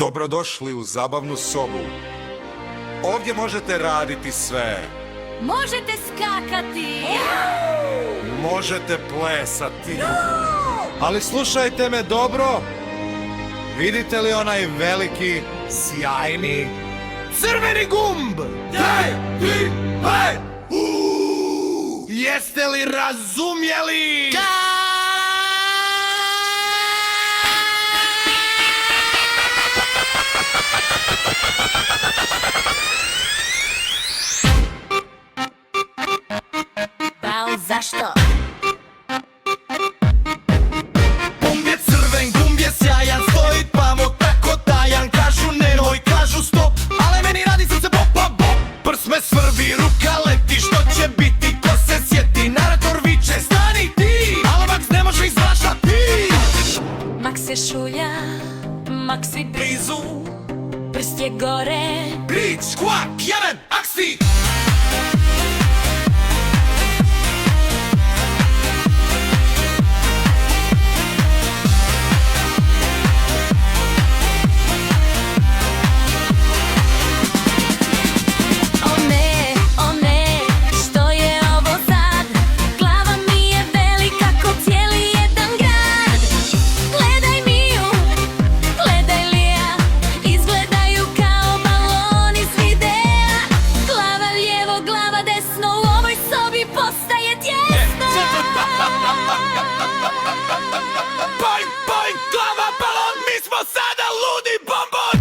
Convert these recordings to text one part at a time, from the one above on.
Dobrodošli u zabavnu sobu. Ovdje možete raditi sve. Možete skakati. Možete plesati. Ali slušajte me dobro. Vidite li onaj veliki, sjajni, crveni gumb? Daj, ti, haj! Jeste li razumjeli? Pa zašto? Gumb je crven, gumb je sjajan, stoji tamo tako tajan. Kažu nemoj, kažu stop, ale meni radi srce pop, pop, pop. Prs me svrbi, ruka leti, što će biti, ko se sjeti. Narator viče, stani ti, ali Max ne može izvlaštati. Max je šulja, Max je blizu, prst je gore. Rič, kvak, jeben, aksi. O ne, što je ovo sad? Glava mi je velika ko cijeli jedan grad. Gledaj Miju, gledaj Lija, izgledaju kao baloni s videa. Glava lijevo, glava desno, u ovoj sobi postaje tjesno. Boing, boing, glava, balon, mi smo sada ludi bombon.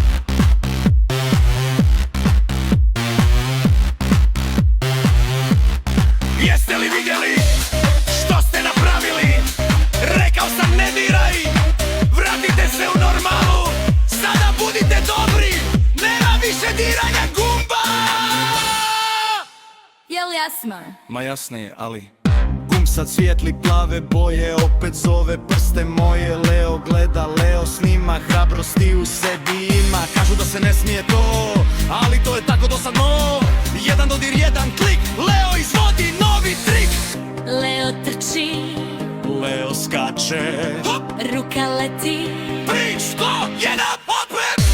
Jeste li vidjeli što ste napravili? Rekao sam ne diraj, vratite se u normalu. Sada budite dobri, nema više diranja gumba. Jel jasno? Ma jasno je, ali gumb sad svijetli plave boje, opet zove prste moje. Leo gleda, Leo snima, hrabrosti u sebi ima. Kažu da se ne smije to, ali to je tako dosadno. Jedan dodir, jedan klik, Leo izvodi novi trik. Leo trči, Leo skače, hop, ruka leti. 3, 100, 1, opet.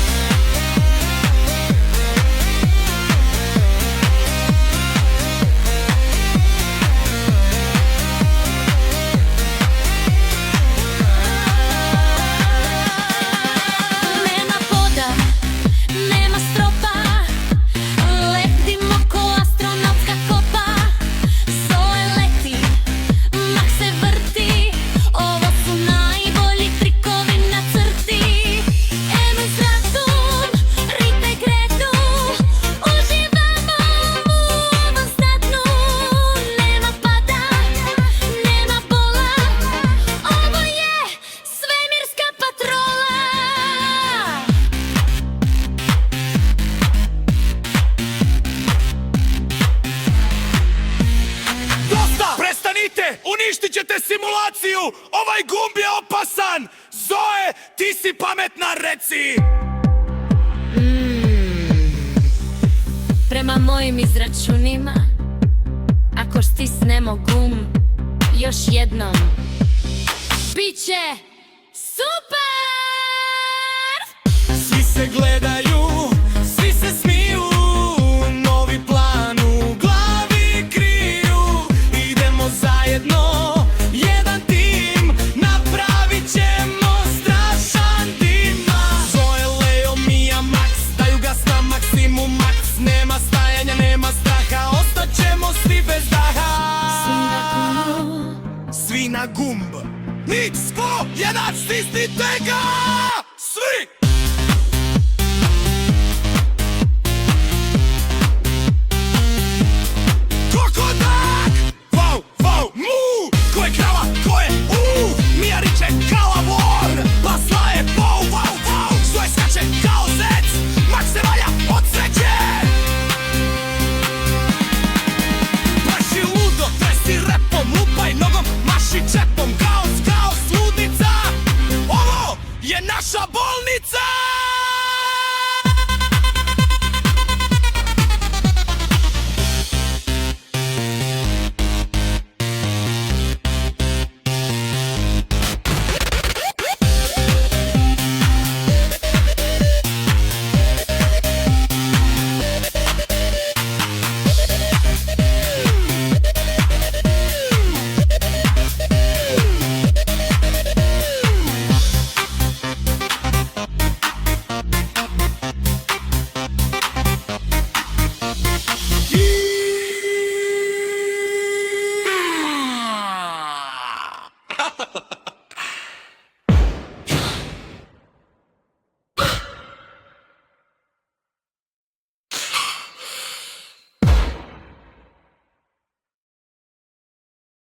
Nema poda, nema stropa, letimo ko astronautska kopa. Zoe leti, Max se vrti, ovo su najbolji trikovi na crti. Emil s Ratom, Rita i Gretu, uživamo u ovom statnu. Nema pada, nema bola, ovo je svemirska patrola. Dosta! Prestanite! Uništit ćete simulaciju! Ovaj gumb je opasan! Zoe, ti si pametna, reci! Prema mojim izračunima, ako stisnemo gumb još jednom, biće super! Svi se gledaju, svi se smiju, novi plan u glavi kriju. Idemo zajedno, jedan tim, napravit ćemo strašan dim. Zoe, Leo, Mija, Max, daju gas na maksimum max. Nema stajanja, nema straha, ostaćemo svi bez daha. Svi na gumb. Niks, ko, jedan, stisnite ga! Svi! Kokodak! Wow, wow, mu! Ko je krava, ko je Mija riče kao lavor, Pasla je wow, wow, wow. Zoe skače kao zec, Max se valja od sreće. Baš je ludo, tresi repom, lupaj nogom, maši čepom. Kaos, kaos, ludnica. Ovo je I